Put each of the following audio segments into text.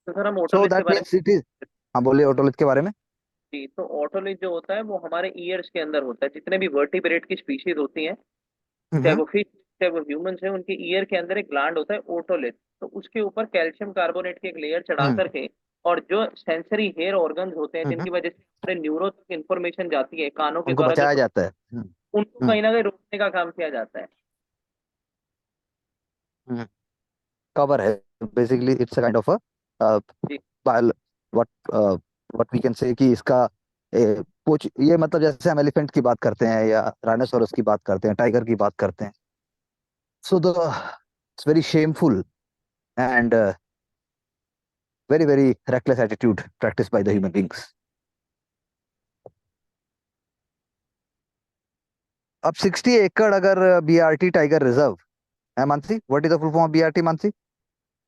तो सर हम सो ओटोलिथ के दैट बारे में। Means it is. हाँ बोलिए ऑटोलिथ के बारे में। जी, तो ओटोलिथ जो होता है वो हमारे ईयर्स के अंदर होता है। जितने भी वर्टिब्रेट की स्पीशीज होती हैं, चाहे हम्म। वो फिश, चाहे वो ह्यूमंस है, उनके ईयर के अंदर एक ग्लैंड होता है ओटोलिथ। तो उसके ऊपर कैल्शियम कार्बोनेट की एक लेयर चढ़ा हम्म। करके, और जो सेंसरी हेयर ऑर्गन्स होते हैं हम्म। जिनकी वजह से हमारे न्यूरो तक इंफॉर्मेशन जाती है, कानों के उनको द्वारा जो बचाया जाता है। उनको हम्म। कहीं ना कहीं रोकने का काम किया जाता है। हम्म। कवर है। Basically it's a kind of a G. Bio what what we can say कि इसका कुछ ये मतलब जैसे हम एलिफेंट की बात करते हैं या राइनोसोरस की बात करते हैं, टाइगर की बात करते हैं। So the it's very shameful and very very reckless attitude practiced by the human beings. अब 60 एकड़ अगर बीआरटी टाइगर रिजर्व है Mansi, what is the full form of BRT Mansi?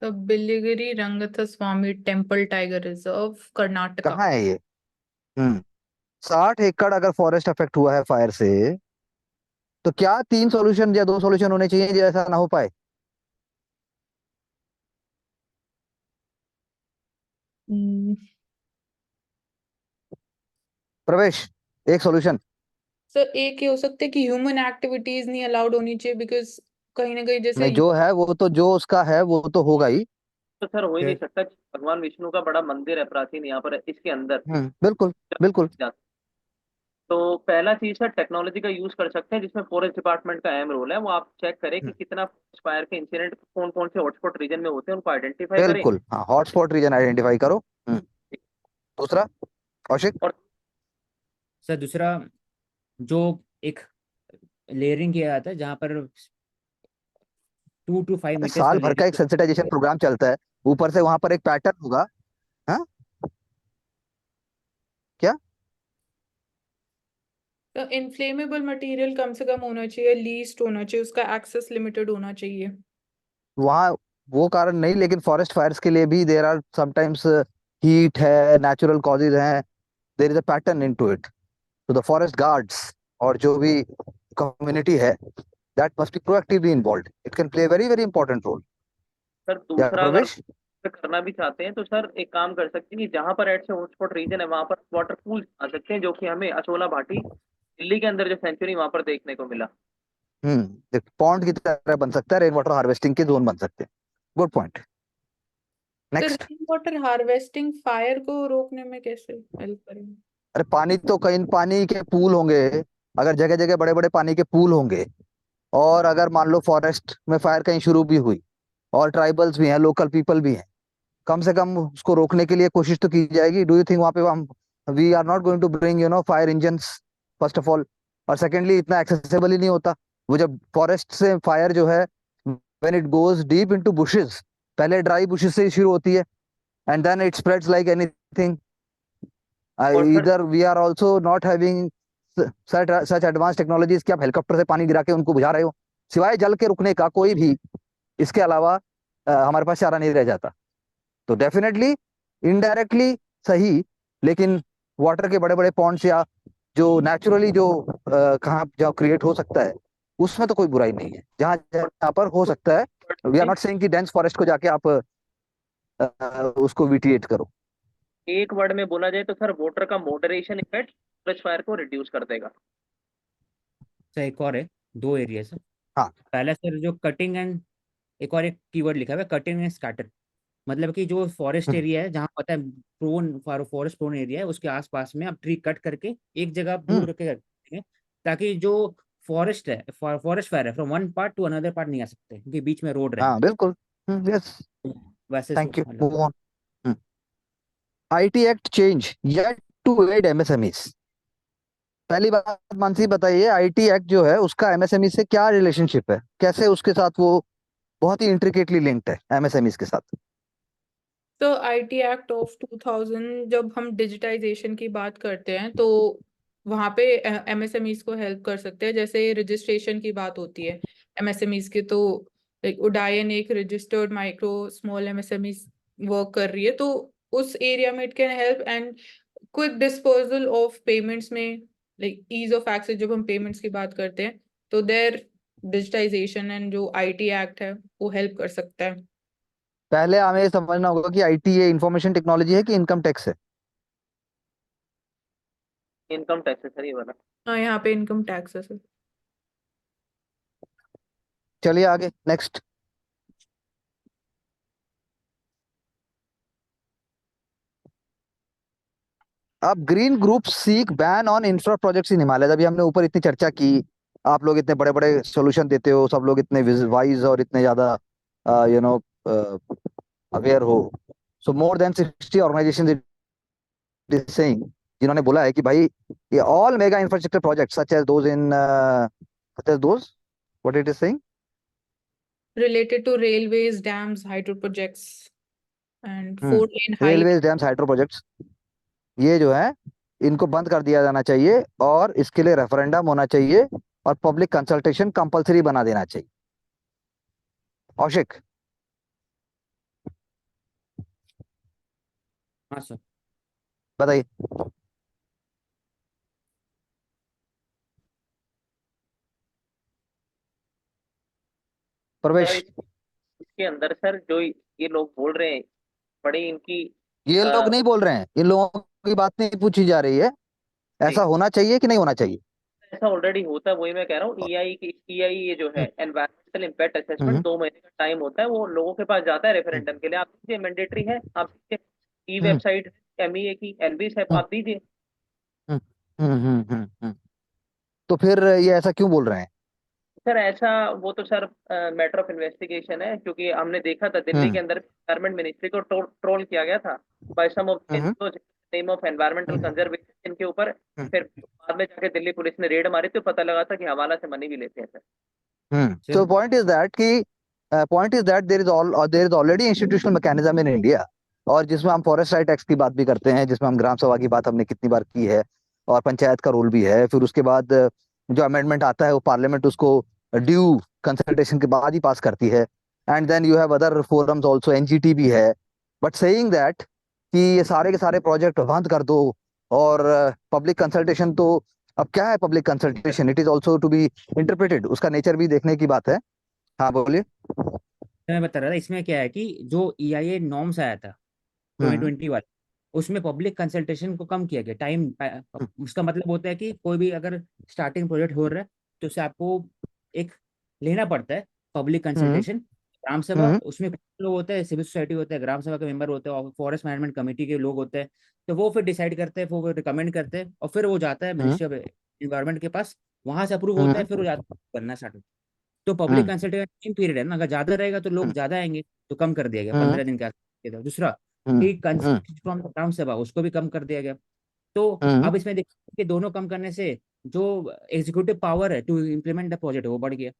The Biligiri Ranganath Swami temple tiger reserve, Karnataka. कहाँ है ये? हम्म। 60 एकड़ अगर फॉरेस्ट अफेक्ट हुआ है फायर से, तो क्या 3 सॉल्यूशन या 2 सॉल्यूशन होने चाहिए जो ऐसा ना हो पाए? प्रवेश, एक सॉल्यूशन। सर एक ये हो सकता है कि ह्यूमन एक्टिविटीज नहीं अलाउड होनी चाहिए, बिकॉज कहीं ना कहीं जैसे नहीं, जो है वो तो जो उसका है वो तो होगा ही। तो सर हो ही नहीं फिर सकता। भगवान विष्णु का बड़ा मंदिर है प्राचीन यहाँ पर, इसके अंदर। बिल्कुल बिल्कुल। तो पहला चीज है, टेक्नोलॉजी का यूज कर सकते हैं जिसमें फॉरेस्ट डिपार्टमेंट का अहम रोल है। वो आप चेक करें कि हम्म, कितना फायर के इंसिडेंट कौन कौन से हॉटस्पॉट रीजन में होते हैं, उनको आइडेंटिफाई करें। बिल्कुल हाँ, हॉटस्पॉट रीजन आइडेंटिफाई करो। दूसरा, कौशिक। और सर दूसरा, जो एक लेयरिंग किया जाता है जहाँ पर 2 to 5 मीटर्स का साल भर का एक लेयरिंग। सेंसिटाइजेशन प्रोग्राम चलता है, ऊपर से वहां पर एक पैटर्न होगा। हाँ, क्या? तो इनफ्लेमेबल मटेरियल कम से कम होना चाहिए, लीस्ट होना चाहिए, उसका एक्सेस लिमिटेड होना चाहिए। वहाँ वो कारण नहीं, लेकिन फॉरेस्ट फायर्स के लिए भी देर आर समटाइम्स हीट है, नेचुरल कॉजेज हैं, there is a pattern in to it. तो द फॉरेस्ट गार्ड्स और जो भी कम्युनिटी है, that must be proactively involve, it can play very very important role. Sir या दूसरा, अगर प्रवेश? करना भी चाहते हैं तो सर एक काम कर सकते हैं कि जहां पर ऐसे हॉटस्पॉट रीजन है वहां पर वाटर पूल बना सकते हैं, जो कि हमें अचोला भाटी दिल्ली के अंदर जो सेंचुरी वहां पर देखने को मिला। पॉन्ड की तरह बन सकता है, रेन वाटर हार्वेस्टिंग के जोन बन सकते हैं। Good point. तो next. Rain water harvesting fire को रोकने में कैसे हेल्प करेंगे? अरे पानी तो कहीं पानी के पूल होंगे, अगर जगह जगह बड़े बड़े पानी के पूल होंगे, और अगर मान लो फॉरेस्ट में फायर कहीं शुरू भी हुई और ट्राइबल्स भी हैं, लोकल पीपल भी हैं, कम से कम उसको रोकने के लिए कोशिश तो की जाएगी। डू यू थिंक वहां पे हम we are not going to bring fire engines first of all? और सेकेंडली इतना एक्सेसिबल ही नहीं होता। वो जब फॉरेस्ट से फायर जो है, when it goes deep into bushes, पहले ड्राई बुशेस से ही शुरू होती है, and then it spreads like anything. और सर इधर we are also not having such advance technologies कि आप हेलीकॉप्टर से पानी गिरा के उनको बुझा रहे हो। सिवाय जल के रुकने का कोई भी इसके अलावा हमारे पास चारा नहीं रह जाता। तो डेफिनेटली इनडायरेक्टली सही, लेकिन वाटर के बड़े बड़े पॉन्ड्स या जो नेचुरली जो कहाँ जहाँ क्रिएट हो सकता है, उसमें तो कोई बुराई नहीं है, जहाँ जहाँ पर हो सकता है। वी आर नॉट सेइंग कि डेंस फॉरेस्ट को जाके आप उसको विटिएट करो। एक वर्ड में बोला जाए तो सर वाटर का मॉडरेशन इफेक्ट फॉरेस्ट फायर को रिड्यूस कर देगा। सर एक और है, 2 एरिया है। हाँ। पहला सर जो कटिंग एंड, एक और एक कीवर्ड लिखा हुआ है कटिंग एंड स्कैटर। मतलब कि जो फॉरेस्ट हम्म। एरिया है जहाँ पता है प्रोन फॉरेस्ट प्रोन एरिया है, उसके आसपास में आप ट्री कट करके एक जगह आप दूर हम्म। रख के रखेंगे, ताकि जो फॉरेस्ट है, फॉरेस्ट फायर है, from one part two another part नहीं आ सकते, क्योंकि बीच में रोड हाँ रहेगा। बिल्कुल। यस। वैसे थैंक यू, मतलब। Move on. IT act change yet to add MSMEs. पहली बात मानसी बताइए, आईटी एक्ट जो है उसका एमएसएमई से क्या रिलेशनशिप है, कैसे उसके साथ वो बहुत ही इंट्रिकेटली लिंक्ड है एमएसएमईज के साथ? तो आईटी एक्ट ऑफ 2000, जब हम डिजिटाइजेशन की बात करते हैं तो वहाँ पे एमएसएमईज को हेल्प कर सकते हैं। जैसे रजिस्ट्रेशन की बात होती है एमएसएमईज की, तो लाइक उडायन एक registered micro small MSMEs work कर रही है, तो उस एरिया में it can help. And quick disposal of payments में, लाइक ईज ऑफ एक्सेस, जब हम पेमेंट्स की बात करते हैं तो देयर डिजिटाइजेशन एंड जो आईटी एक्ट है वो हेल्प कर सकता है। पहले हमें ये समझना होगा कि आईटी ये इंफॉर्मेशन टेक्नोलॉजी है कि इनकम टैक्स है। इनकम टैक्स है सर ये वाला। हाँ, यहाँ पे इनकम टैक्स है सर। चलिए आगे नेक्स्ट। अब green group seek ban on infra projects in Himalaya. अभी हमने ऊपर इतनी चर्चा की, आप लोग इतने बड़े बड़े सॉल्यूशन देते हो, सब लोग इतने वाइज और इतने ज्यादा यू नो अवेयर हो। So more than 60 organisation is saying, जिन्होंने बोला है कि भाई ये all mega infrastructure project such as those in such as those what it is saying Related to railways, dams, hydro projects, and 4 lane high. Railway dams hydro projects, ये जो है इनको बंद कर दिया जाना चाहिए और इसके लिए रेफरेंडम होना चाहिए और पब्लिक कंसल्टेशन कंपलसरी बना देना चाहिए। औशिक हाँ सर। बताइए। सर प्रवेश, इसके अंदर सर जो ये लोग बोल रहे हैं, बड़ी इनकी ये लोग अ, नहीं बोल रहे हैं, इन लोगों की बात नहीं पूछी जा रही है। जी, ऐसा होना चाहिए कि नहीं होना चाहिए? ऐसा ऑलरेडी होता है, वही मैं कह रहा हूँ। ईआई ये जो है हम्म, एनवायरमेंटल इम्पैक्ट असेसमेंट, हम्म, 2 महीने का टाइम होता है, वो लोगों के पास जाता है हम्म, रेफरेंडम के लिए। आप दीजिए, मैंडेटरी है, आप दीजिए। ई हम्म, वेबसाइट एमईए की, एनबीस है, हम्म, आप दीजिए। हम्म, तो फिर ये ऐसा क्यों बोल रहे हैं? सर ऐसा, वो तो सर मैटर ऑफ इन्वेस्टिगेशन है, क्योंकि हमने देखा था दिल्ली के हम्म, अंदर एनवायरमेंट मिनिस्ट्री को ट्रोल किया गया था by some of hmm, name of environmental hmm, conservation इनके ऊपर। हम्म, फिर बाद में जाके दिल्ली पुलिस ने रेड मारी तो पता लगा था कि हवाला से मनी भी लेते हैं sir. So sir point is that कि point is that there is already institutional mechanism in India, और जिसमें हम फॉरेस्ट राइट एक्ट की बात भी करते हैं, जिसमें हम ग्राम सभा की बात हमने कितनी बार की है, और पंचायत का रोल भी है। फिर उसके बाद जो अमेंडमेंट आता है वो पार्लियामेंट उसको ड्यू कंसल्टेशन के बाद ही पास करती है। And then you have other forums also, NGT भी है। बट सेइंग दैट कि ये सारे के सारे प्रोजेक्ट बंद कर दो और पब्लिक कंसल्टेशन, तो अब क्या है public consultation? It is also to be interpreted, उसका नेचर भी देखने की बात है। हाँ बोलिए। मैं बता रहा था इसमें क्या है कि जो ईआईए नॉर्म्स आया था हम्म, 2020 वाला, उसमें पब्लिक कंसल्टेशन को कम किया गया टाइम। उसका मतलब होता है कि कोई भी अगर स्टार्टिंग प्रोजेक्ट हो रहा है तो उसे आपको एक लेना पड़ता है पब्लिक हम्म, कंसल्टेशन। ग्राम सभा, हम्म, उसमें कुछ लोग होते हैं, सिविल सोसाइटी होता है, ग्राम सभा के मेंबर होते हैं और फॉरेस्ट मैनेजमेंट कमेटी के लोग होते हैं। तो वो फिर डिसाइड करते हैं, वो रिकमेंड करते हैं और फिर वो जाता है हम्म, मिनिस्ट्री ऑफ इन्वायरमेंट के पास, वहां से अप्रूव होता है, हम्म, फिर वो जाता है करना स्टार्ट। तो पब्लिक हम्म, कंसल्टेशन पीरियड है ना, अगर ज्यादा रहेगा तो लोग हम्म, ज्यादा आएंगे, तो कम कर दिया गया हम्म, 15 दिन के आसपास। दूसरा हम्म, कि कंसल्टेशन फ्रॉम ग्राम सभा उसको भी कम कर दिया गया। तो हम्म, अब इसमें देखिए कि दोनों कम करने से जो एग्जीक्यूटिव पावर है टू इम्प्लीमेंट द प्रोजेक्ट वो बढ़ गया।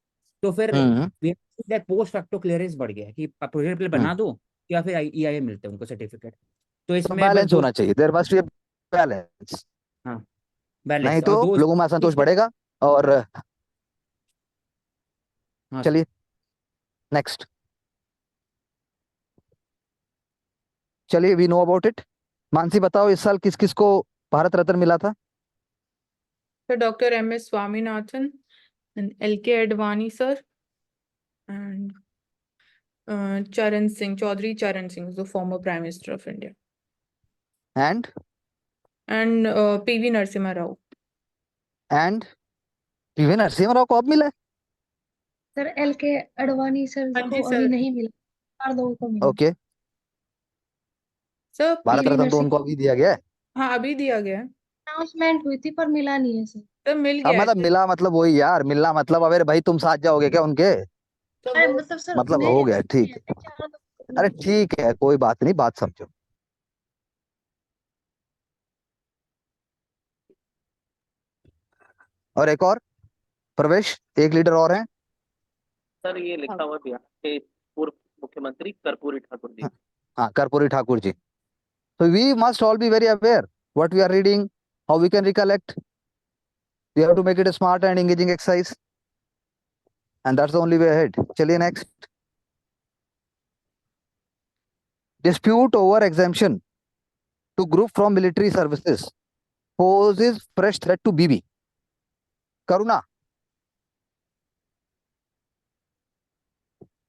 तो फिर हम्म, पोस्ट फैक्टो क्लियरेंस बढ़ गया कि प्रोजेक्ट पहले हम्म। बना दो या फिर ईआईए मिलते हैं उनको सर्टिफिकेट। तो तो इसमें बस बैलेंस दो। होना चाहिए, देयर मस्ट बी बैलेंस। हाँ, नहीं बैलेंस और तो दो। लोगों में असंतोष बढ़ेगा। और हाँ सर। चलिए नेक्स्ट। चलिए we know about it. Mansi बताओ, इस साल किस किस को भारत रत्न मिला था? So Dr. M.S. Swaminathan and L.K. Advani sir, and Charan Singh, Chaudhary Charan Singh, the former Prime Minister of India, and and P.V. Narasimha Rao. And PV Narasimha Rao को अब मिला है? सर एल के अडवाणी सर हाँ को जी अभी सर। नहीं मिला, 4 लोगों को मिला। ओके, सर भारत पीवी रत्न तो नरसिंह उनको अभी दिया गया है। हाँ, अभी दिया गया है। अनाउंसमेंट हुई थी पर मिला नहीं है सर। सर मिल अब गया है मतलब सर। मिला मतलब वही यार, मिलना मतलब अबे भाई तुम साथ जाओगे क्या उनके? तो अरे वो मतलब सर मतलब उन्हें हो गया, ठीक है। 4 लोगों को अरे मिला। ठीक है, कोई बात नहीं, बात समझो। और एक और, प्रवेश, एक लीडर और है। सर ये लिखा हुआ बिहार के पूर्व मुख्यमंत्री कर्पूरी ठाकुर जी। हाँ, Karpoori Thakur ji. So we must all be very aware what we are reading, how we can recollect. We have to make it a smart and engaging exercise, and that's the only way ahead. चलिए next. Dispute over exemption to group from military services poses fresh threat to BB. Karuna,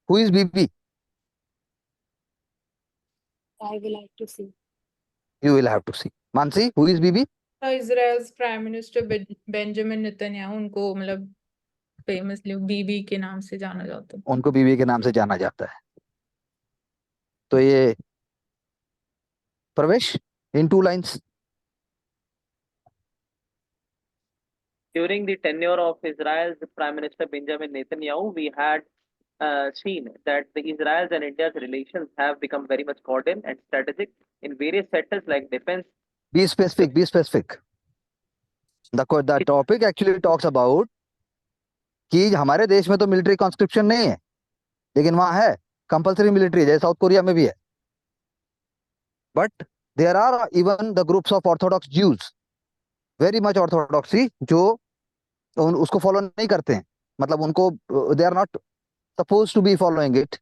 who is BB? I will have to see. You will have to see. Mansi, who is Bibi? Israel's prime minister Benjamin Netanyahu, उनको मतलब famously बीबी के नाम से जाना जाता है। उनको बीवी के नाम से जाना जाता है। तो ये प्रवेश इन 2 lines. During the tenure of Israel's Prime Minister Benjamin Netanyahu, we had seen that the Israel's and India's relations have become very much cordial and strategic in various sectors like defense. Be specific. Be specific. The topic actually talks about कि हमारे देश में तो military conscription नहीं है, लेकिन वहां है कंपलसरी मिलिट्री, जैसे साउथ कोरिया में भी है. But there are even the groups of orthodox Jews, very much orthodoxy, जो उसको फॉलो नहीं करते हैं, मतलब उनको they are not suppose to be following it,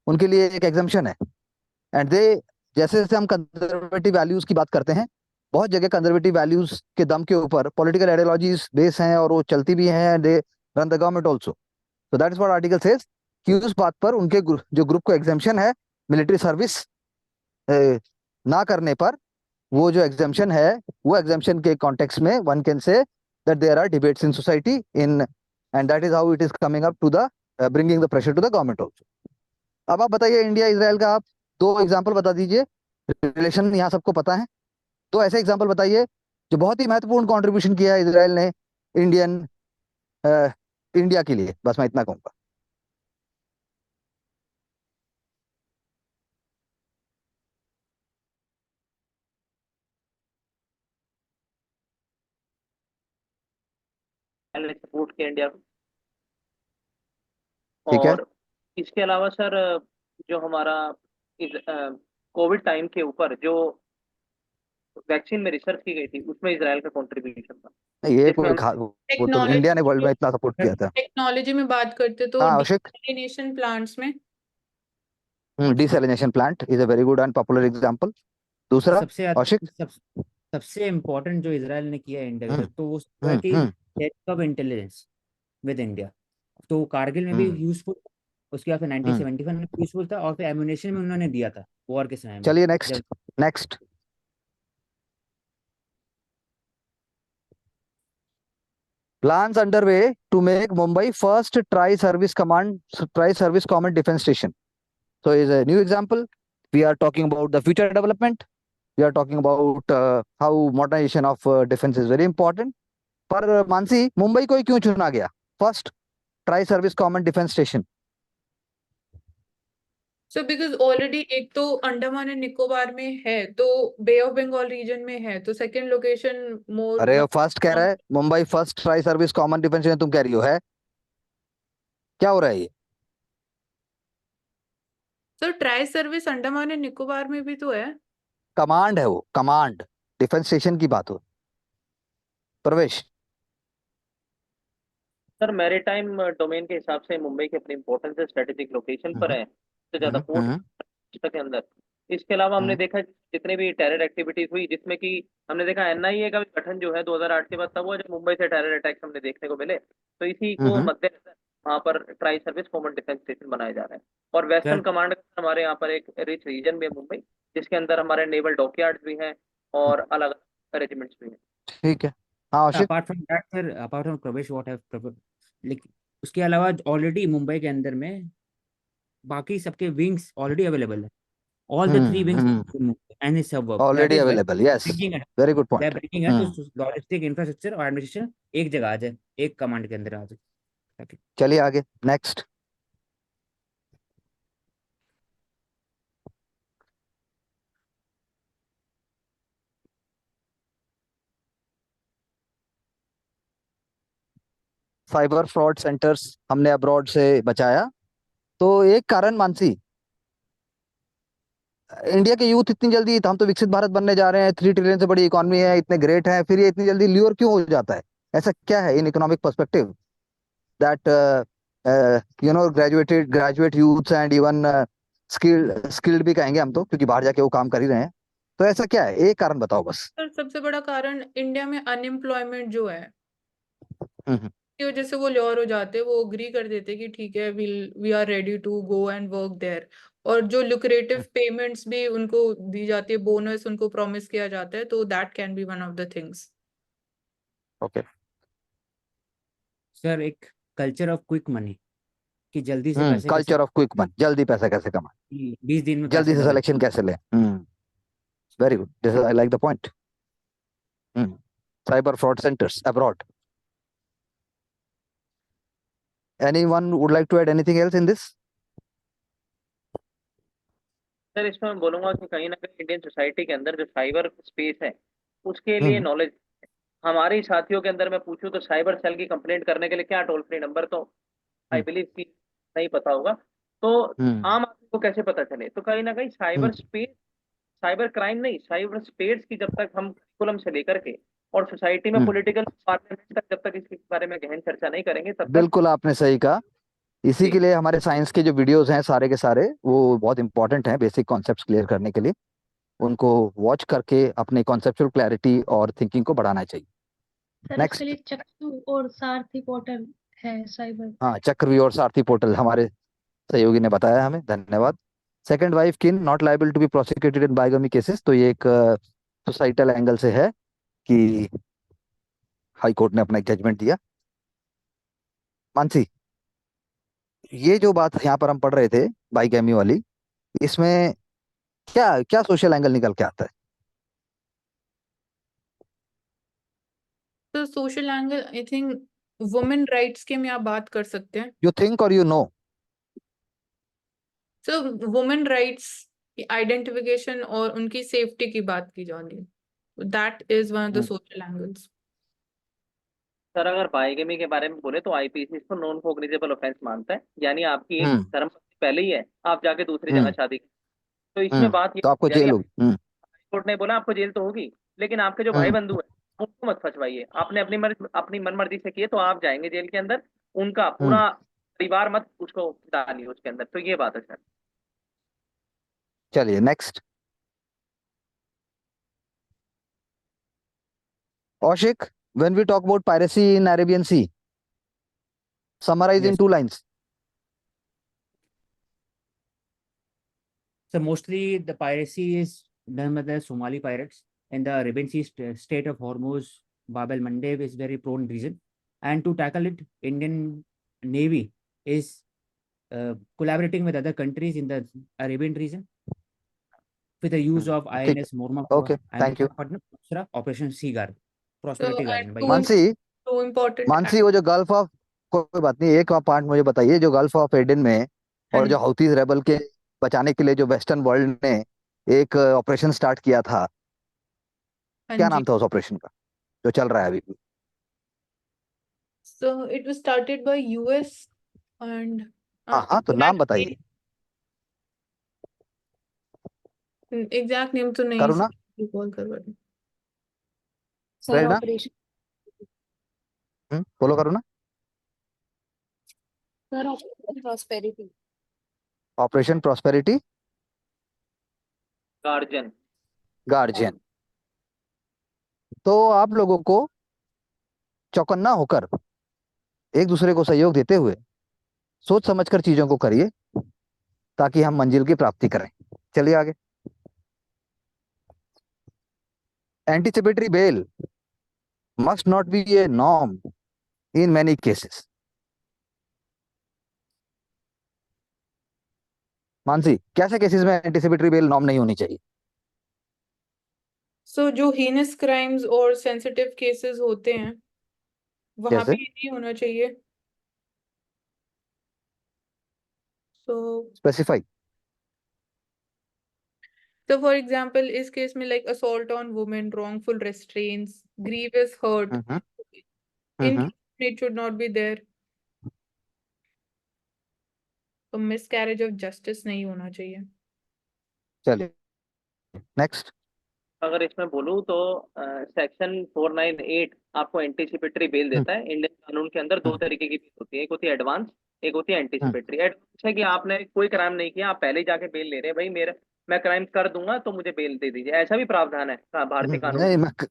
उनके लिए एक एग्जम्पशन है. एंड दे, जैसे जैसे हम कंजर्वेटिव वैल्यूज की बात करते हैं, बहुत जगह कंजर्वेटिव वैल्यूज के दम के ऊपर पॉलिटिकल आइडियोलॉजीज बेस हैं और वो चलती भी हैं. They run the government also. So that is what article says कि उस बात पर उनके जो ग्रुप को एग्जेम्पशन है मिलिट्री सर्विस ना करने पर, वो जो एग्जेम्पशन है, वो एग्जेम्पशन के कॉन्टेक्स्ट में one can say that there are debates in society in, and that is how it is coming up to the bringing the pressure to the government also. अब आप बताइए, इंडिया इजराइल का आप 2 example बता दीजिए. Relation यहाँ सबको पता है. 2 ऐसे एग्जाम्पल बताइए जो बहुत ही महत्वपूर्ण कॉन्ट्रीब्यूशन किया है इजराइल ने इंडिया के लिए. बस मैं इतना कहूंगा. ने सपोर्ट किया इंडिया को. ठीक है. और इसके अलावा सर, जो हमारा कोविड टाइम के ऊपर जो वैक्सीन में रिसर्च की गई थी, उसमें इजराइल का कंट्रीब्यूशन था. ये जिसमें कोई वो तो इंडिया ने वर्ल्ड में इतना सपोर्ट किया था. टेक्नोलॉजी में बात करते तो हाँ, आशिक. डिसैलिनेशन प्लांट्स में desalination plant is a very good and popular example. दूसरा सबसे आशिक. सबसे इम्पोर्टेंट जो इसराइल ने किया है इंडिया के साथ, तो वो है कि depth of intelligence with India. तो कारगिल में भी यूजफुल, उसके बाद फिर 1971 में यूजफुल था, और फिर एम्यूनेशन में उन्होंने दिया था वॉर के समय में. चलिए next. Plans underway to make Mumbai first tri-service common defense station. So is a new example. We are talking about the future development. We are talking about how modernization of defense is very important. पर मानसी, मुंबई को ही क्यों चुना गया first tri service common defence station? So because already एक तो Andaman and Nicobar में है, तो बे ऑफ बंगाल रीजन में है, तो सेकंड लोकेशन मोर. अरे फर्स्ट कह रहा है Mumbai first tri service common defence station, तुम कह रही हो है क्या हो रहा है ये? Sir tri service Andaman and Nicobar में भी तो है. कमांड है वो, कमांड डिफेंस स्टेशन की बात हो. प्रवेश. सर मैरीटाइम डोमेन के हिसाब से मुंबई की अपनी इंपॉर्टेंस है, स्ट्रेटेजिक लोकेशन पर है, सबसे ज्यादा पोर्ट के अंदर. इसके अलावा हमने देखा जितने भी टेरर एक्टिविटीज हुई, जिसमें कि हमने देखा एनआईए का भी गठन जो है 2008 के बाद तब हुआ, जब मुंबई से टेरर अटैक्स हमने देखने को मिले. तो इसी को मद्देनजर वहाँ पर tri service common defence station बनाए जा रहे हैं. और वेस्टर्न कमांड हमारे यहाँ पर एक रिच रीजन भी है मुंबई, जिसके अंदर हमारे नेवल डॉकयार्ड्स भी हैं और अलग अलग रेजिमेंट्स भी हैं. ठीक है. हाँ, apart from that sir, apart from प्रवेश व्हाट हैव, लेकिन उसके अलावा ऑलरेडी मुंबई के अंदर में बाकी सबके विंग्स ऑलरेडी अवेलेबल है. All the 3 wings and its suburb already available. Yes, very good point. They are bringing us to logistic infrastructure और administration एक जगह आ जाए, एक कमांड के अंदर आ जाए. चलिए आगे नेक्स्ट. साइबर फ्रॉड सेंटर्स हमने अब्रॉड से बचाया. तो एक कारण मानसी, इंडिया के यूथ इतनी जल्दी, हम तो विकसित भारत बनने जा रहे हैं, 3 ट्रिलियन से बड़ी इकोनॉमी है, इतने ग्रेट हैं, फिर ये इतनी जल्दी ल्यूर क्यों हो जाता है? ऐसा क्या है in economic perspective that graduate youths and even skilled भी कहेंगे हम तो, क्योंकि बाहर जाके वो काम कर ही रहे हैं. तो ऐसा क्या है? एक कारण बताओ बस. सर सबसे बड़ा कारण इंडिया में अनएम्प्लॉयमेंट जो है, की वजह से वो ल्योर हो जाते हैं, वो अग्री कर देते हैं कि ठीक है, we are ready to go and work there. और जो लुक्रेटिव पेमेंट्स भी उनको दी जाती है, बोनस उनको प्रॉमिस किया जाता है, तो that can be one of the things. Okay. Sir एक कल्चर ऑफ क्विक मनी, कि जल्दी से पैसे कैसे, कल्चर ऑफ क्विक मनी, जल्दी पैसा कैसे कमाए, 20 दिन में जल्दी पैसे से डबल। सिलेक्शन कैसे ले। Very good, this I like the point. Cyber fraud centres abroad. Anyone would like to add anything else in this? Sir इसमें मैं बोलूंगा कि कहीं ना कहीं इंडियन सोसाइटी के अंदर जो साइबर स्पेस है उसके लिए हम्म नॉलेज, हमारे साथियों के अंदर मैं पूछूं तो साइबर सेल की कंप्लेंट करने के लिए क्या टोल फ्री नंबर, तो आई हम्म बिलीव कि नहीं पता होगा। तो हम्म आम आदमी को कैसे पता चले? तो कहीं ना कहीं साइबर हम्म स्पेस, साइबर क्राइम नहीं, साइबर स्पेस की जब तक हम करिकुलम से लेकर के और सोसाइटी में हम्म पॉलिटिकल पार्लियामेंट तक जब तक इसके बारे में गहन चर्चा नहीं करेंगे तब तक। बिल्कुल आपने सही कहा। इसी जी के लिए हमारे साइंस के जो वीडियोस हैं सारे के सारे वो बहुत इंपॉर्टेंट हैं बेसिक कॉन्सेप्ट्स क्लियर करने के लिए। उनको वॉच करके अपनी कॉन्सेप्चुअल क्लैरिटी और थिंकिंग को बढ़ाना चाहिए। सर इसके नेक्स्ट। लिए चक्षु और सारथी पोर्टल है साइबर। हाँ, चक्रव्यूह और सारथी पोर्टल हमारे सहयोगी ने बताया हमें, धन्यवाद। Second wife can not liable to be prosecuted in bigamy cases, तो ये एक सोसाइटल एंगल से है कि हाई कोर्ट ने अपना एक जजमेंट दिया। मानसी, ये जो बात यहाँ पर हम पढ़ रहे थे बाइगैमी वाली, इसमें क्या क्या सोशल एंगल निकल के आता है? तो social angle I think women rights के में आप बात कर सकते हैं। यू थिंक और यू नो? तो वुमेन राइट्स की आइडेंटिफिकेशन और उनकी सेफ्टी की बात की जा रही है, that is one of the social angles. Sir अगर बाइगेमी के बारे में बोले तो आईपीसी इसको नॉन कॉग्निजेबल ऑफेंस मानता है, यानी आपकी एक हम्म धर्मपत्नी पहले ही है, आप जाके दूसरी जगह हम्म शादी की। तो इसमें बात ये, तो आपको यानी जेल होगी। कोर्ट ने बोला आपको जेल तो होगी, लेकिन आपके जो भाई हम्म बंधु है उनको मत फंसवाइए, आपने अपनी मन मर्जी से किए तो आप जाएंगे जेल के अंदर, उनका हम्म पूरा परिवार मत उसको डालिए उसके अंदर। तो ये बात है सर। चलिए next. Oshik, when we talk about piracy in Arabian Sea, summarize in Yes. 2 lines. So mostly the piracy is done by the Somali pirates in the Arabian Sea state of Hormuz. Bab el Mandeb is very prone region, and to tackle it, Indian Navy is collaborating with other countries in the Arabian region with the use of ठीक INS है, okay, and thank you. Operation Seagull, So Prosperity and Guardian by US. Mansi, two important Mansi वो जो gulf of, कोई बात नहीं, एक point मुझे बताइए, जो गल्फ ऑफ एडन में और जो हौतीज रेबल के बचाने के लिए जो वेस्टर्न वर्ल्ड ने एक ऑपरेशन स्टार्ट किया था, हाँ क्या जी। नाम था उस ऑपरेशन का जो चल रहा है अभी भी? So it was started by US and हाँ हाँ, तो नाम बताइए। एग्जैक्ट नेम तो नहीं करुणा, रिकॉल कर रही। सर प्रेरणा, ऑपरेशन बोलो Karuna. Sir operation prosperity. Operation prosperity guardian. Guardian. तो आप लोगों को चौकन्ना होकर एक दूसरे को सहयोग देते हुए सोच समझकर चीजों को करिए ताकि हम मंजिल की प्राप्ति करें। चलिए आगे। Anticipatory bail must not be A norm in many cases. Mansi, कैसे केसेस में एंटीसिपेटरी बेल नॉर्म नहीं होनी चाहिए? सो जो हीनस क्राइम्स और सेंसिटिव केसेस होते हैं वहां जैसे पे ये नहीं होना चाहिए। सो स्पेसिफाई। so for example इस केस में like assault on women, wrongful restraints, grievous hurt, in hmm it should not be there। तो miscarriage of justice नहीं होना चाहिए। चलिए नेक्स्ट। अगर इसमें बोलूँ तो सेक्शन 498 आपको एंटीसिपेटरी बेल देता है। इंडियन कानून के अंदर दो तरीके की बेल होती है, एक होती है एडवांस, एक होती है एंटीसिपेटरी। एडवांस है कि आपने कोई क्राइम नहीं किया, आप पहले ही जाके बेल ले रहे हैं, भाई मेरा मैं क्राइम कर दूंगा तो मुझे बेल दे दीजिए, ऐसा भी प्रावधान है भारतीय कानून नहीं, में। मैं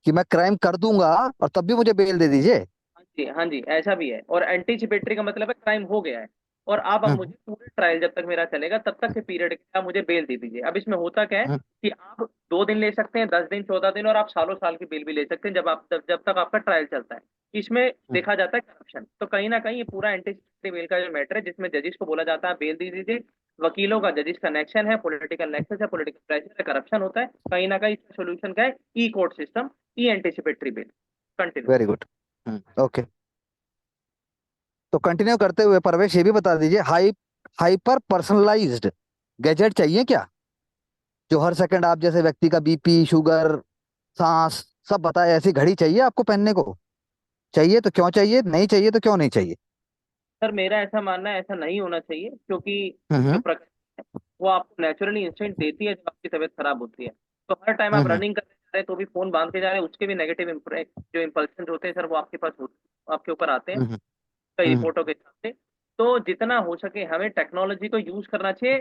कि मैं क्राइम कर दूंगा और तब भी मुझे बेल दे दीजिए। हाँ जी हाँ जी, ऐसा भी है। और एंटीसिपेटरी का मतलब है क्राइम हो गया है और अब हम्म, मुझे पूरे ट्रायल जब तक मेरा चलेगा तब तक के पीरियड के आप मुझे बेल दे दीजिए। अब इसमें होता क्या है हम्म, कि आप 2 दिन ले सकते हैं, 10 दिन, 14 दिन, और आप सालों साल की बेल भी ले सकते हैं जब तक आपका ट्रायल चलता है। इसमें हम्म, देखा जाता है करप्शन। तो कहीं ना कहीं ये पूरा एंटीसिपेटरी बेल का जो मैटर है, जिसमें जजिस को बोला जाता है बेल दे दीजिए, वकीलों का जजिस का नेक्शन है, पॉलिटिकल नेक्सस है, पॉलिटिकल प्रेशर है, करप्शन होता है, कहीं ना कहीं इसका सोल्यूशन क्या है? E court system, e anticipatory bail. Continue. Very good. Okay, तो कंटिन्यू करते हुए परवेश ये भी बता दीजिए, हाइपर पर्सनलाइज्ड गैजेट चाहिए क्या, जो हर सेकंड आप जैसे व्यक्ति का बीपी, शुगर, सांस सब बताए, ऐसी घड़ी चाहिए आपको पहनने को? चाहिए तो क्यों चाहिए, नहीं चाहिए तो क्यों नहीं चाहिए? सर मेरा ऐसा मानना है ऐसा नहीं होना चाहिए, क्योंकि जो हम्म, प्रकृति है वो आपको नेचुरली इंस्टेंट देती है जब आपकी तबीयत खराब होती है। तो हर टाइम आप हम्म, रनिंग करते जा रहे हैं तो भी फोन बांध के जा रहे हैं, उसके भी नेगेटिव जो इम्पल्शन होते हैं सर वो आपके पास आपके ऊपर आते हैं हम्म, कई हम्म, रिपोर्टों के हिसाब से। तो जितना हो सके हमें टेक्नोलॉजी को यूज करना चाहिए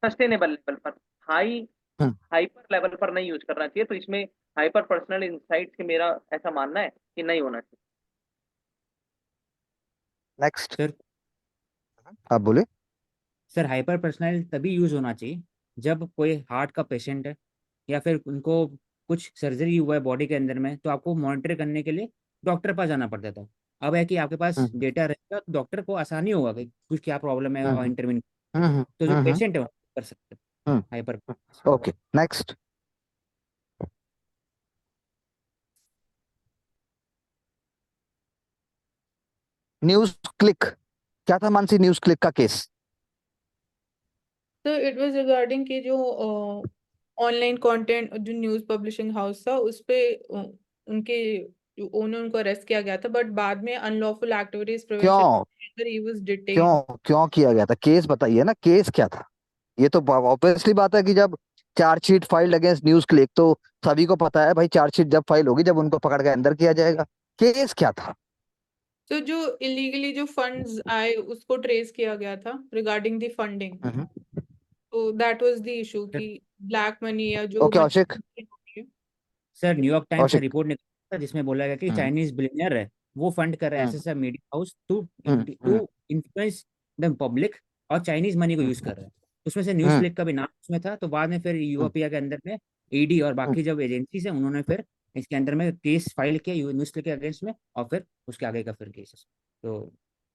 सस्टेनेबल लेवल पर, हाई हम्म। हाइपर लेवल पर नहीं यूज करना चाहिए। तो इसमें हाइपर पर्सनल इंसाइट से मेरा ऐसा मानना है कि नहीं होना चाहिए। नेक्स्ट, सर आप बोले। सर हाइपर पर्सनल तभी यूज होना चाहिए जब कोई हार्ट का पेशेंट है या फिर उनको कुछ सर्जरी हुआ है बॉडी के अंदर में, तो आपको मॉनिटर करने के लिए डॉक्टर पास जाना पड़ता था। अब है कि आपके पास हम्म, डेटा रहेगा तो डॉक्टर को आसानी होगा कि कुछ क्या प्रॉब्लम है और हम्म, इंटरवीन। हम्म, तो जो हम्म, पेशेंट है वो कर सकते हैं hmm. Hyper. Okay, next. News click, क्या था मानसी न्यूज क्लिक का केस? तो इट वाज रिगार्डिंग कि जो ऑनलाइन कंटेंट जो न्यूज़ पब्लिशिंग हाउस था उस पे उनके जो ओनर उनको अरेस्ट किया गया था, बट बाद में अनलॉफुल एक्टिविटीज प्रिवेंशन क्यों, ही वाज डिटेन्ड। क्यों किया गया था? केस बताइए ना, केस क्या था? ये तो ऑब्वियसली बात है कि जब chargesheet filed against news click, तो सभी को पता है भाई, चार्जशीट जब फाइल होगी जब उनको पकड़ के अंदर किया जाएगा। केस क्या था? तो जो इलीगली जो फंड्स आए उसको ट्रेस किया गया था रिगार्डिंग द फंडिंग। हम्म। तो दैट वाज द इशू कि ब्लैक मनी या जो ओके मनी औशिक, होती है। सर न्यूयॉर्क टाइम्स का औशिक। रिपोर्ट निकला था जिसमें बोला गया कि हम्म, चाइनीज बिलियनियर है वो फंड कर रहा है हम्म, ऐसे media house to hmm, hmm, to influence the public और चाइनीज मनी को यूज कर रहा है। उसमें से न्यूज हम्म, क्लिक का भी नाम उसमें था। तो बाद में फिर हम्म, यूरोपिया के अंदर में ईडी और हम्म। बाकी जब एजेंसीज है उन्होंने फिर इसके अंदर में केस फाइल किया न्यूज क्लिक के अगेंस्ट में, और फिर उसके आगे का फिर केसेस। तो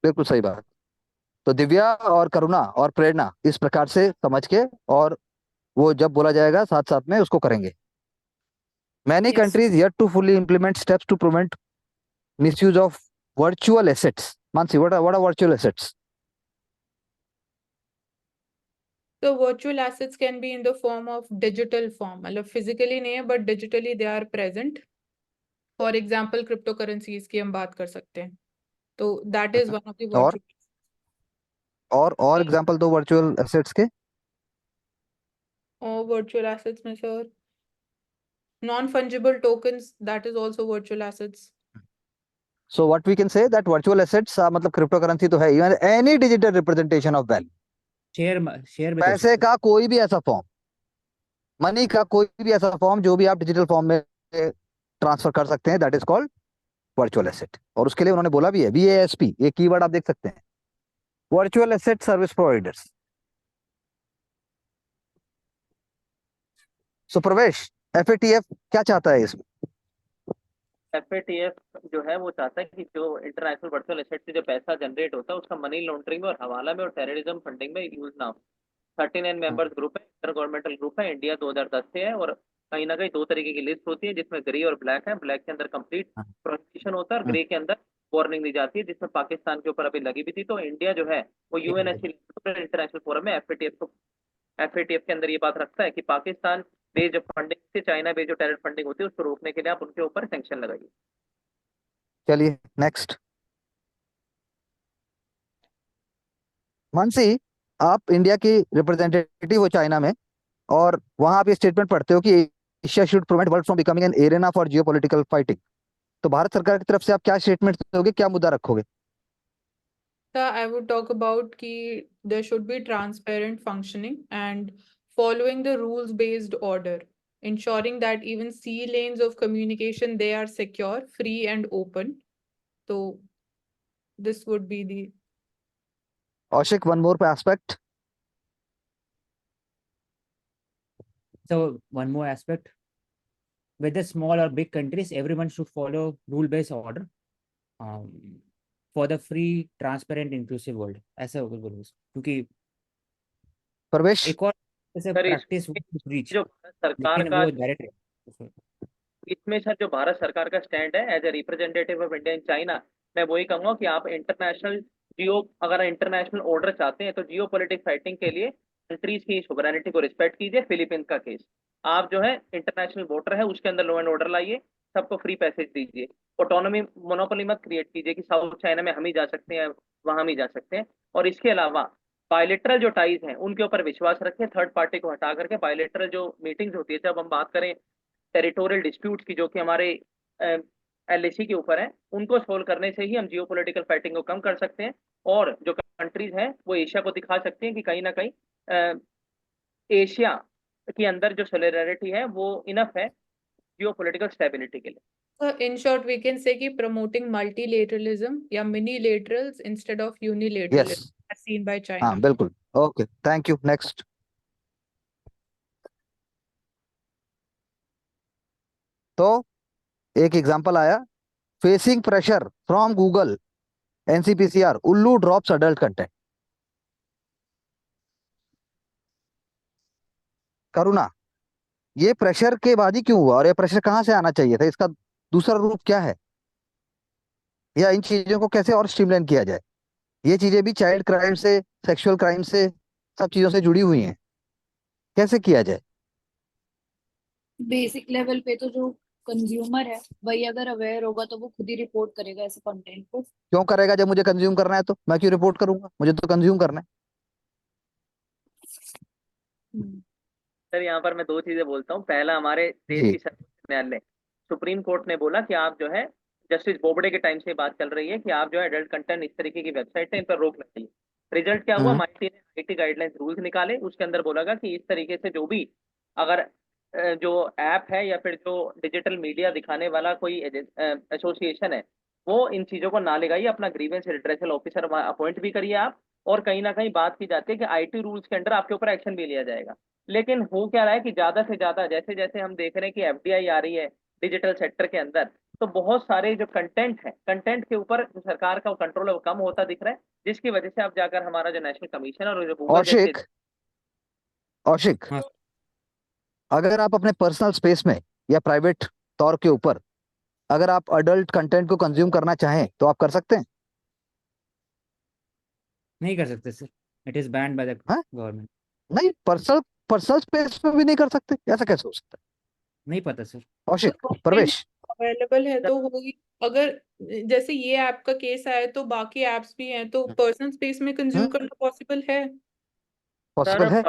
बिल्कुल सही बात। तो दिव्या और करुणा और प्रेरणा इस प्रकार से समझ के, और वो जब बोला जाएगा साथ साथ में उसको करेंगे। Many yes. countries yet to fully implement steps to prevent misuse of virtual assets. Mansi, what are virtual assets? तो virtual assets can be in the form of digital form, मतलब फिजिकली नहीं है but digitally they are present. For example crypto currencies की हम बात कर सकते हैं, तो that is one of the और वर्चुअल। और एग्जांपल दो वर्चुअल एसेट्स के। और वर्चुअल एसेट्स में sir non fungible tokens, that is also virtual assets. So what we can say that virtual assets मतलब क्रिप्टो करेंसी तो है, even any digital representation of value, share भी तो हो पैसे सकते का कोई भी ऐसा फॉर्म, मनी का कोई भी ऐसा फॉर्म जो भी आप डिजिटल फॉर्म में ट्रांसफर कर सकते हैं, that is called virtual asset. और उसके लिए उन्होंने बोला भी है, VASP, ये कीवर्ड आप देख सकते हैं, वर्चुअल एसेट सर्विस प्रोवाइडर्स। सो प्रवेश, FATF क्या चाहता है इसमें? एफएटीएफ जो है वो चाहता है कि जो इंटरनेशनल वर्चुअल एसेट से जो पैसा जनरेट होता है उसका मनी लॉन्ड्रिंग में और हवाला में और टेररिज्म फंडिंग में यूज ना हो। 39 मेंबर्स ग्रुप है, इंटर गवर्नमेंटल ग्रुप है, इंडिया 2010 से है। और कहीं ना कहीं 2 तरीके की लिस्ट होती है जिसमें ग्रे और ब्लैक है। ब्लैक के अंदर कंप्लीट प्रोहिबिशन होता है और ग्रे के अंदर वार्निंग दी जाती है, जिसमें पाकिस्तान के ऊपर अभी लगी भी थी। तो इंडिया जो है वो यूएनएससी इंटरनेशनल फोरम में एफएटीएफ के अंदर ये बात रखता है कि पाकिस्तान बेस्ड फंडिंग से चाइना बेस्ड जो टेरर फंडिंग होती है उसको रोकने के लिए आप उनके ऊपर सैंक्शन लगाइए। चलिए नेक्स्ट। मानसी, आप इंडिया की रिप्रेजेंटेटिव हो चाइना में, और वहां आप ये स्टेटमेंट पढ़ते हो कि Asia should prevent world from becoming an arena for geopolitical fighting. तो भारत सरकार की तरफ से आप क्या स्टेटमेंट दोगे, क्या मुद्दा रखोगे? I would talk about कि there should be transparent functioning and following the rules-based order, ensuring that even sea lanes of communication they are secure, free and open. तो this would be the Ashik, one more aspect. So one more aspect, whether small or big countries, everyone should follow rule-based order um, for the free, transparent, inclusive world. ऐसा होगा बोलो, क्योंकि Parvesh, एक और जैसे sir practice इसमें reach, जो भारत सरकार लेकिन का वो डायरेक्ट इसमें सर जो भारत सरकार का स्टैंड है as a representative of India in China, मैं वही कहूंगा कि आप इंटरनेशनल अगर इंटरनेशनल ऑर्डर चाहते हैं तो जियो पॉलिटिक्स फाइटिंग के लिए कंट्रीज की सोवरेनिटी को रिस्पेक्ट कीजिए। फिलीपींस का केस, आप जो है इंटरनेशनल वोटर है उसके अंदर लॉ एंड ऑर्डर लाइए, सबको फ्री पैसेज दीजिए, ऑटोनॉमी मोनोपोली मत क्रिएट कीजिए कि साउथ चाइना में हम ही जा सकते हैं, वहां हम ही जा सकते हैं। और इसके अलावा बायलेटरल जो टाइज हैं उनके ऊपर विश्वास रखें, थर्ड पार्टी को हटा करके बायलेटरल जो मीटिंग्स होती है, जब हम बात करें टेरिटोरियल डिस्प्यूट्स की जो कि हमारे एलएसी के ऊपर है, उनको सोल्व करने से ही हम जियो पोलिटिकल फाइटिंग को कम कर सकते हैं। और जो कंट्रीज हैं वो एशिया को दिखा सकती हैं कि कहीं ना कहीं एशिया के अंदर जो सोलिडारिटी है वो इनफ है जियो पोलिटिकल स्टेबिलिटी के लिए। So in short, we can say कि promoting multilateralism या minilaterals instead of unilateralism yes. as seen by हाँ China. बिल्कुल। Okay, thank you. नेक्स्ट। तो एक एग्जांपल आया, facing pressure from Google NCPCR, उल्लू ड्रॉप्स अडल्ट कंटेंट। करुणा, ये प्रेशर के बाद ही क्यों हुआ और ये प्रेशर कहाँ से आना चाहिए था? इसका दूसरा रूप क्या है, या इन चीजों को कैसे और स्ट्रीमलाइन किया जाए? ये चीजें भी चाइल्ड क्राइम से, सेक्सुअल क्राइम से, सब चीजों से जुड़ी हुई हैं। कैसे किया जाए? बेसिक लेवल पे तो जो कंज्यूमर है वही अगर अवेयर होगा तो वो खुद ही रिपोर्ट करेगा ऐसे कंटेंट को। क्यों करेगा? जब मुझे कंज्यूम करना है तो मैं क्यों रिपोर्ट करूंगा? मुझे तो कंज्यूम करना है। सर यहाँ पर मैं दो चीजें बोलता हूँ। पहला, हमारे देश जी। की सर्वोच्च न्यायालय सुप्रीम कोर्ट ने बोला कि आप जो है, जस्टिस बोबडे के टाइम से बात चल रही है कि आप जो है एडल्ट कंटेंट इस तरीके की वेबसाइट है इन पर रोक लगाइए। रिजल्ट क्या हुआ? हम्म। माइटी ने आईटी गाइडलाइंस रूल्स निकाले, उसके अंदर बोला गया कि इस तरीके से जो भी अगर जो ऐप है या फिर जो डिजिटल मीडिया दिखाने वाला कोई एसोसिएशन है, वो इन चीजों को ना लगाइए, अपना ग्रीवेंस रिड्रेसल ऑफिसर अपॉइंट भी करिए आप। और कहीं ना कहीं बात की जाती है कि आईटी रूल्स के अंडर आपके ऊपर एक्शन भी लिया जाएगा। लेकिन हो क्या रहा है कि ज्यादा से ज्यादा जैसे जैसे हम देख रहे हैं कि एफडीआई आ रही है डिजिटल सेक्टर के अंदर, तो बहुत सारे जो कंटेंट है, कंटेंट के ऊपर जो सरकार का कंट्रोल है वो कम होता दिख रहा है, जिसकी वजह से अब जाकर हमारा जो नेशनल कमीशन और जो गूगल जैसे। औशिक, औशिक, हाँ अगर आप अपने पर्सनल स्पेस में या प्राइवेट तौर के ऊपर अगर आप अडल्ट कंटेंट को कंज्यूम करना चाहें तो आप कर सकते हैं। नहीं कर सकते sir, it is band by the हाँ, गवर्नमेंट। नहीं, पर्सनल पर्सनल स्पेस में भी नहीं कर सकते? ऐसा कैसे हो सकता नहीं पता सर। है? औशिक, कंटेंट प्रवेश। अवेलेबल है तो होगी। अगर जैसे ये ऐप का केस आया तो बाकी एप्स भी हैं, तो पर्सनल स्पेस में कंज्यूम करना पॉसिबल है। पॉसिबल सर है।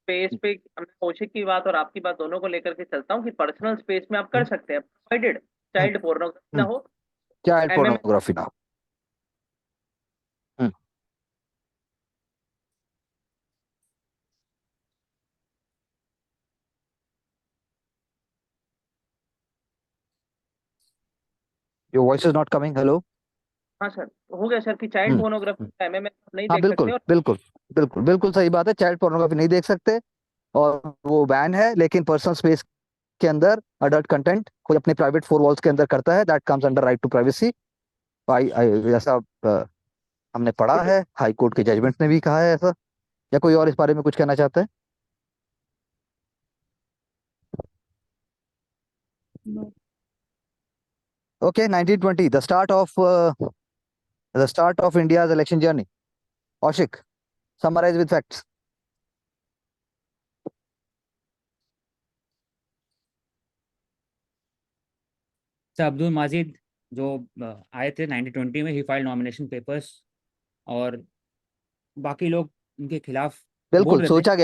स्पेस पे मैं कौशिक की बात और आपकी बात दोनों को लेकर के चलता हूँ कि पर्सनल स्पेस में आप कर सकते हैं, प्रोवाइडेड चाइल्ड पोर्नोग्राफी ना हो, चाइल्ड एमएम। पोर्नोग्राफी ना हो। Your voice is not coming. Hello. हाँ सर, हो गया सर कि चाइल्ड पोर्नोग्राफी एमएम नहीं हाँ देख सकते। बिल्कुल और बिल्कुल बिल्कुल बिल्कुल सही बात है, चाइल्ड पोर्नोग्राफी नहीं देख सकते और वो बैन है। लेकिन पर्सनल स्पेस के अंदर अडल्ट कंटेंट कोई अपने प्राइवेट फोर वॉल्स के अंदर करता है, that comes under right to privacy. ऐसा हमने पढ़ा है, हाई कोर्ट के जजमेंट ने भी कहा है ऐसा। या कोई और इस बारे में कुछ कहना चाहता है? Okay, 1920, the start of India's election journey. Kaushik, summarize with facts. Sir Abdul Majid जो आए थे 1920 में, ही फाइल नॉमिनेशन पेपर्स, और बाकी लोग उनके खिलाफ बोल बिल्कुल रहे थे। सोचा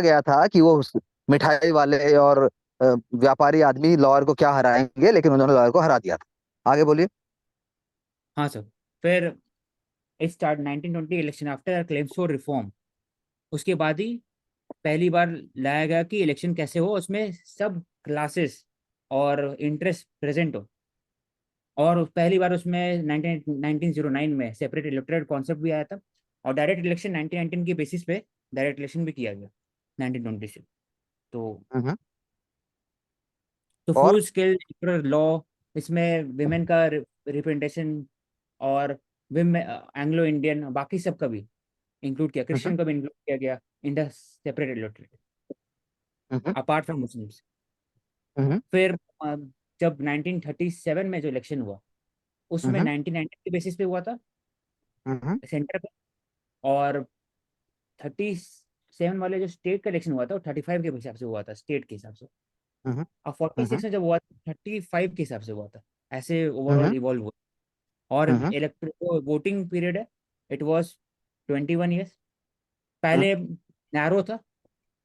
गया था कि वो मिठाई वाले और व्यापारी आदमी लॉयर को क्या हराएंगे, लेकिन उन्होंने लॉयर को हरा दिया था। आगे बोलिए। हाँ सर, फिर it start 1920 election after claims for reform. उसके बाद ही पहली बार लाया गया कि इलेक्शन कैसे हो, उसमें सब क्लासेस और इंटरेस्ट प्रेजेंट हो, और पहली बार उसमें 1909 में सेपरेट इलेक्टोरेट कॉन्सेप्ट भी आया था, और डायरेक्ट इलेक्शन 1919 की बेसिस पे डायरेक्ट इलेक्शन भी किया गया 1920 से। तो हम्म। तो और फुल स्केल लॉ, इसमें विमेन का रिप्रेजेंटेशन, और एंग्लो इंडियन बाकी सब का भी इंक्लूड किया, हम्म क्रिश्चियन का भी इंक्लूड किया गया in the separate electorate hmm apart from Muslims. Hmm फिर जब 1937 में जो इलेक्शन हुआ, उसमें हम्म 1990 के बेसिस पे हुआ था हम्म सेंटर पे, और 37 वाले जो स्टेट का इलेक्शन हुआ था वो 35 के हिसाब से हुआ था स्टेट के हिसाब से, हम्म और 46 में जब हुआ 35 के हिसाब से हुआ था। ऐसे ओवरऑल हम्म इवॉल्व हुआ। और हम्म इलेक्ट्रो वोटिंग पीरियड है, इट वाज 21 ईयर्स। हम्म। पहले नैरो था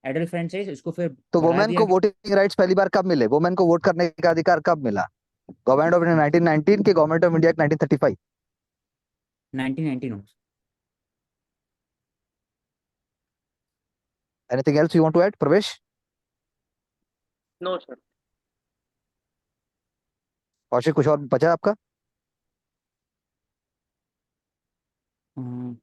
एडल्ट फ्रेंचाइज, उसको फिर तो बढ़ा वुमेन दिया को गया वोटिंग राइट्स पहली बार कब मिले? वुमेन को वोट करने का अधिकार कब मिला? गवर्नमेंट ऑफ इंडिया 1919 के गवर्नमेंट ऑफ इंडिया 1935? 1919 में। Anything else you want to add, Pravesh? No sir. Kaushik, कुछ और बचा आपका? हम्म,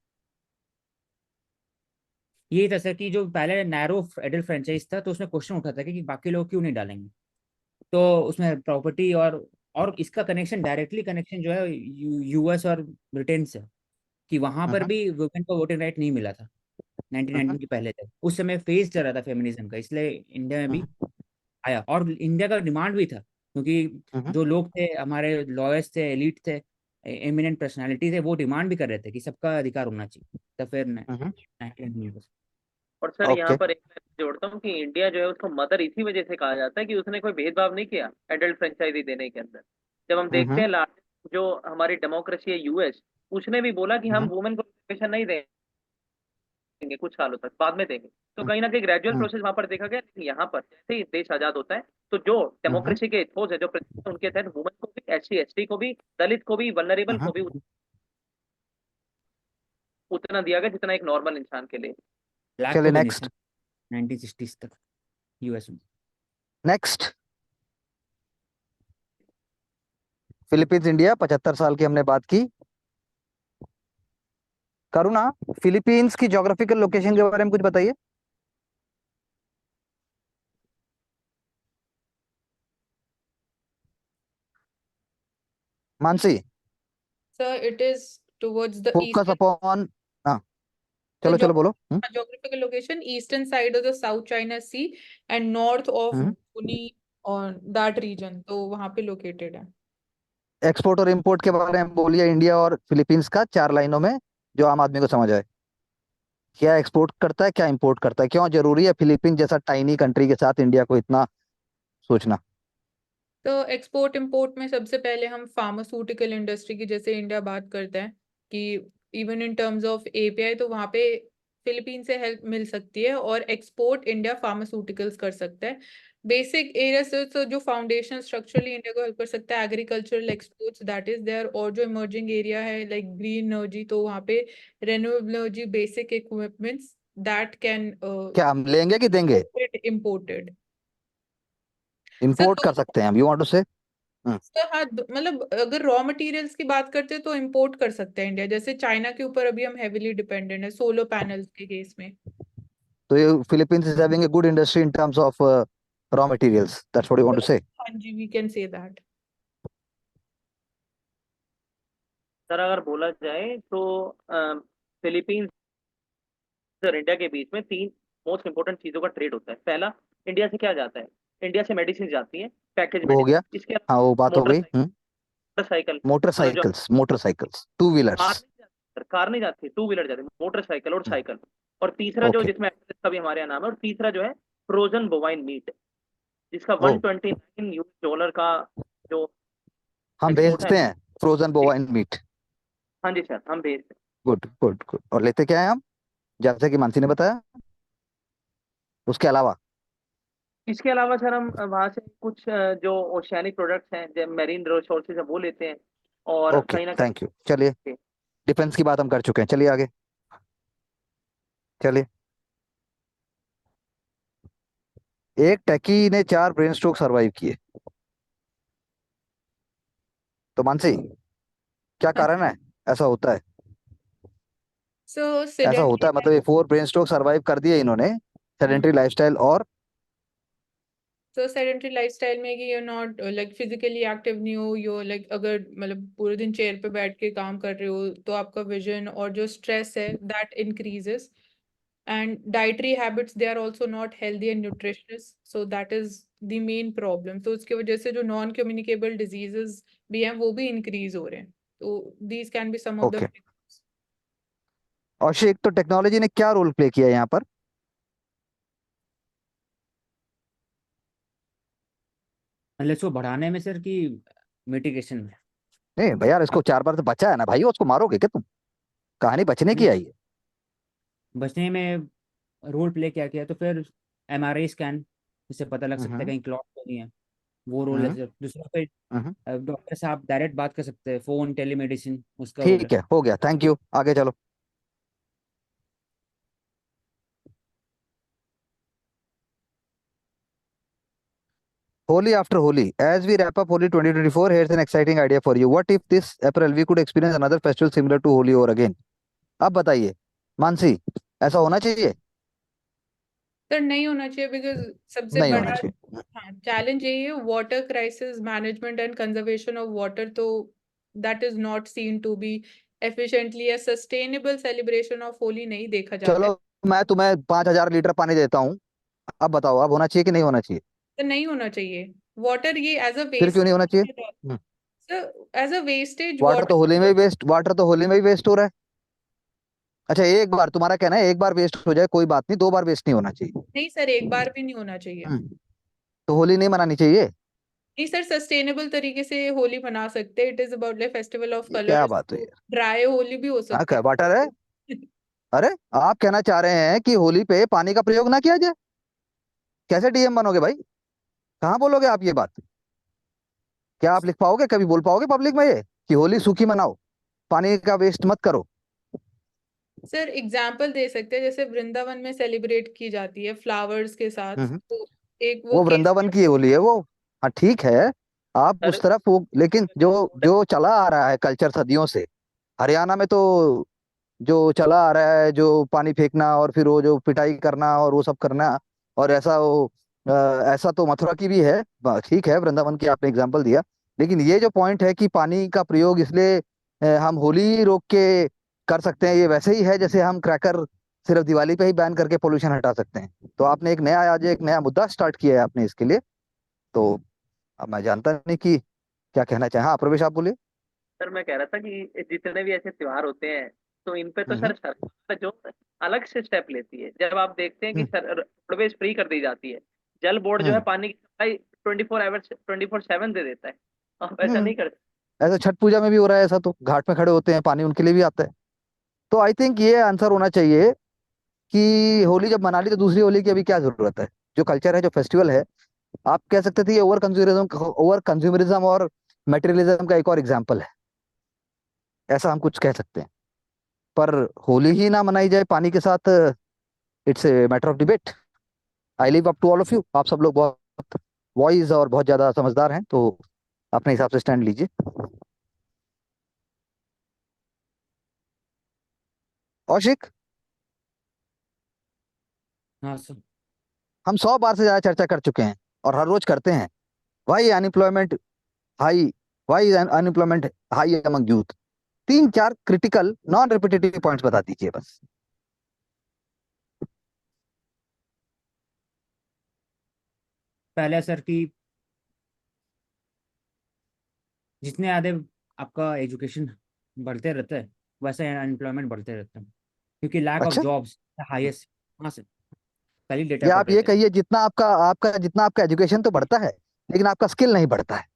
ये था सर कि जो पहले नैरो एडल्ट फ्रेंचाइज था, तो उसमें क्वेश्चन उठा था कि बाकी लोग क्यों नहीं डालेंगे। तो उसमें प्रॉपर्टी और इसका कनेक्शन, डायरेक्टली कनेक्शन जो है यूएस और ब्रिटेन से, कि वहां पर हम्म भी वुमेन को वोटिंग राइट नहीं मिला था हम्म 1919 के पहले तक। उस समय फेज चल रहा था फेमिनिज्म का, इसलिए इंडिया में भी आया, और इंडिया का डिमांड भी था, क्योंकि हम्म जो लोग थे हमारे लॉयर्स थे, एलिट थे, एमिनेंट पर्सनालिटी थे, वो डिमांड भी कर रहे थे कि सबका अधिकार होना चाहिए। तो फिर हम्म। 1919। और सर यहाँ ओके। पर एक मैं जोड़ता हूँ कि इंडिया जो है उसको मदर इसी वजह से कहा जाता है कि उसने कोई भेदभाव नहीं किया एडल्ट फ्रेंचाइजी देने के अंदर। जब हम देखते हम्म हैं लास्ट जो हमारी डेमोक्रेसी है यूएस, उसने भी बोला कि हम हम्म वुमेन को रिजर्वेशन नहीं देंगे कुछ सालों तक, बाद में देंगे। तो कहीं ना कहीं ग्रेजुअल हम्म प्रोसेस वहां पर देखा गया, लेकिन यहाँ पर जैसे ही देश आजाद होता है तो जो हम्म डेमोक्रेसी के ठोस है जो principle उनके तहत वुमेन को भी, एससी एसटी को भी, दलित को भी, वनरेबल हम्म। को भी उतना दिया गया जितना एक नॉर्मल इंसान के लिए। ब्लैक चलिए को भी नहीं नेक्स्ट। था 1960s तक यूएस में। नेक्स्ट, फिलीपींस इंडिया 75 साल की हमने बात की। करुणा, फिलीपींस की ज्योग्राफिकल लोकेशन के बारे में कुछ बताइए। Mansi, Sir, it is towards the focus eastern upon, हाँ the चलो चलो बोलो। geographical location, eastern side of the South China Sea and north of hmm. Brunei on that region. तो वहां पे located है। एक्सपोर्ट और इंपोर्ट के बारे में बोलिए, इंडिया और फिलीपींस का, 4 लाइनों में, जो आम आदमी को समझ आए। क्या एक्सपोर्ट करता है, क्या इंपोर्ट करता है, क्यों जरूरी है फिलीपींस जैसा टाइनी कंट्री के साथ इंडिया को इतना सोचना? तो एक्सपोर्ट इंपोर्ट में सबसे पहले हम फार्मास्यूटिकल इंडस्ट्री की, जैसे इंडिया बात करता है कि even in terms of API, तो वहाँ पे फिलीपीन से हेल्प मिल सकती है, और एक्सपोर्ट इंडिया फार्मास्यूटिकल्स कर सकता है। बेसिक एरिया से तो जो फाउंडेशन स्ट्रक्चरली इंडिया को हेल्प कर सकता है, agricultural exports that is there, और जो इमर्जिंग एरिया है लाइक ग्रीन एनर्जी, तो वहाँ पे renewable energy, basic equipments that can क्या हम लेंगे कि देंगे? इम्पोर्टेड। इंपोर्ट कर सकते हैं हम, यू वांट टू से? सर हाँ, मतलब अगर रॉ मटेरियल्स की बात करते हैं तो इंपोर्ट कर सकते हैं इंडिया, जैसे चाइना के ऊपर अभी हम हेविली डिपेंडेंट है सोलर पैनल्स के केस में। तो ये Philippines is having a good industry in terms of raw materials, that's what you want to say? हाँ जी, we can say that. Sir अगर बोला जाए तो फिलीपींस और इंडिया के बीच में तीन मोस्ट इंपोर्टेंट चीजों का ट्रेड होता है। पहला, इंडिया से क्या जाता है? इंडिया से मेडिसिन जाती है, पैकेज वो हो मेडिसिन। गया। इसके हाँ, वो बात अलावा हो गई। मोटरसाइकिल, मतलब जो motorcycles, motorcycles, two car wheelers. नहीं जाती, कार नहीं जाती, टू व्हीलर जाती है, मोटरसाइकिल और साइकिल। और तीसरा जो, ओके। जिसमें एक्सेस का भी हमारे यहाँ नाम है, और तीसरा जो है फ्रोजन बोवाइन मीट, जिसका ओ, 129 US डॉलर का जो हम एक्सपोर्ट है। भेजते हैं फ्रोजन बोवाइन मीट? हाँ जी सर, हम भेजते हैं। Good good good. और लेते क्या है हम, जैसे कि मानसी ने बताया, उसके अलावा? इसके अलावा सर हम वहाँ से कुछ जो ओशियानिक प्रोडक्ट्स हैं, जो मेरीन रिसोर्सेज है, वो लेते हैं। और ओके, कहीं ना थैंक यू। चलिए, कहीं डिफेंस की बात हम कर चुके हैं, चलिए आगे। चलिए, एक टैकी ने 4 ब्रेन स्ट्रोक सरवाइव किए, तो तो मानसी, क्या कारण है ऐसा होता है? सो ऐसा होता sedentary है मतलब ये 4 ब्रेन स्ट्रोक सरवाइव कर दिए इन्होंने, सेडेंटरी लाइफस्टाइल और तो सेडेंटरी लाइफस्टाइल में कि you're not like physically active नहीं हो, you're like अगर मतलब पूरे दिन चेयर पे बैठ के काम कर रहे हो तो आपका विजन और जो स्ट्रेस है that increases, and dietary habits they are also not healthy and nutritious, so that is the main problem. तो उसकी वजह से जो नॉन कम्युनिकेबल डिजीजेस भी हैं वो भी इंक्रीज हो रहे हैं, तो these can be some of the okay. और शेख, तो टेक्नोलॉजी ने क्या रोल प्ले किया यहाँ पर? मतलब इसको बढ़ाने में सर कि मिटिगेशन में? नहीं भाई यार, इसको आप 4 बार तो बचा है ना भाई, उसको मारोगे क्या तुम? कहानी बचने की नहीं, आई है। बचने में रोल प्ले क्या किया तो फिर एमआरआई स्कैन, जिससे पता लग सकता है हम्म। कहीं क्लॉट तो नहीं है, वो रोल है हम्म। सर। दूसरा फिर हम्म। डॉक्टर से आप डायरेक्ट बात कर सकते हैं, फोन टेलीमेडिसिन उसका रोल है। ठीक है, हो गया, थैंक यू, आगे चलो। Holi after Holi. As we wrap up Holi 2024, here's an exciting idea for you. What if this April we could experience another festival similar to Holi over again? अब बताइए मानसी, ऐसा होना चाहिए? सर नहीं होना चाहिए, बिकॉज सबसे नहीं होना बड़ा चाहिए। हाँ चैलेंज यही है, water crisis management and conservation of water, तो that is not seen to be efficiently या सस्टेनेबल सेलिब्रेशन ऑफ होली नहीं देखा जाता है। चलो, मैं तुम्हें 5,000 लीटर पानी देता हूँ, अब बताओ, अब होना चाहिए कि नहीं होना चाहिए? तो नहीं होना चाहिए, वाटर ये एज अ फिर क्यों वेस्ट, नहीं होना चाहिए? Sir as a wastage water तो होली में वाटर। ही वेस्ट, वाटर तो होली में ही वेस्ट हो रहा है। अच्छा, एक बार, तुम्हारा कहना है एक बार वेस्ट हो जाए कोई बात नहीं, 2 बार वेस्ट नहीं होना चाहिए। नहीं सर, एक बार भी नहीं होना चाहिए। हम्म, तो होली नहीं मनानी चाहिए? नहीं सर, सस्टेनेबल तरीके से होली मना सकते हैं, it is about like festival of ये क्या कलर्स, बात हुई तो यार? ड्राई होली भी हो हाँ, सकती क्या है। वाटर है? अरे, आप कहना चाह रहे हैं कि होली पे पानी का प्रयोग ना किया जाए? कैसे डीएम बनोगे भाई? कहाँ बोलोगे आप ये बात? क्या आप लिख पाओगे, कभी बोल पाओगे पब्लिक में ये कि होली सूखी मनाओ, पानी का वेस्ट मत करो? सर एग्जाम्पल दे सकते हैं, जैसे वृंदावन में सेलिब्रेट की जाती है फ्लावर्स के साथ, हम्म। तो एक वो वो केस। वृंदावन की होली है वो। हाँ ठीक है, आप सर उस तरफ वो, लेकिन जो जो चला आ रहा है कल्चर सदियों से, हरियाणा में तो जो चला आ रहा है, जो पानी फेंकना और फिर वो जो पिटाई करना और वो सब करना, और ऐसा वो ऐसा तो मथुरा की भी है। ठीक है, वृंदावन की आपने एग्जाम्पल दिया, लेकिन ये जो पॉइंट है कि पानी का प्रयोग इसलिए हम होली रोक के कर सकते हैं, ये वैसे ही है जैसे हम क्रैकर सिर्फ दिवाली पे ही बैन करके पोल्यूशन हटा सकते हैं। तो आपने एक नया, आज एक नया मुद्दा स्टार्ट किया है आपने इसके लिए। तो अब मैं जानता नहीं कि क्या कहना चाहें। हाँ प्रवेश, आप बोलिए। सर मैं कह रहा था कि जितने भी ऐसे त्योहार होते हैं तो इन पे तो हम्म। सर सरकार जो अलग से स्टेप लेती है, जब आप देखते हैं कि हम्म। सर रोडवेज फ्री कर दी जाती है, जल बोर्ड जो है हम्म। पानी की सप्लाई 24 आवर्स 24/7 दे देता है, आप ऐसा हम्म। नहीं करते। ऐसा छठ पूजा में भी हो रहा है, ऐसा तो घाट में खड़े होते हैं, पानी उनके लिए भी आता है। तो आई थिंक ये आंसर होना चाहिए कि होली जब मना ली तो दूसरी होली की अभी क्या जरूरत है? जो कल्चर है, जो फेस्टिवल है, आप कह सकते थे ये ओवर कंज्यूमरिज्म और मटेरियलिज्म का एक और एग्जाम्पल है, ऐसा हम कुछ कह सकते हैं। पर होली ही ना मनाई जाए पानी के साथ, it's a matter of debate. I leave up to all of you. आप सब लोग बहुत वॉइस और बहुत ज्यादा समझदार हैं, तो अपने हिसाब से स्टैंड लीजिए। कौशिक, हाँ सर। हम 100 बार से ज्यादा चर्चा कर चुके हैं और हर रोज करते हैं। Why unemployment high, why unemployment high among youth? 3-4 critical non repetitive points बता दीजिए बस। पहले सर कि जितने आधे आपका एजुकेशन बढ़ते रहता है वैसे अनएम्प्लॉयमेंट बढ़ते रहता है, क्योंकि लैक ऑफ अच्छा, जॉब्स हाईएस्ट। हाँ सर, कल ही डेटा या पढ़ आप रहे ये थे। कहिए जितना आपका आपका जितना आपका एजुकेशन तो बढ़ता है, लेकिन आपका स्किल नहीं बढ़ता है।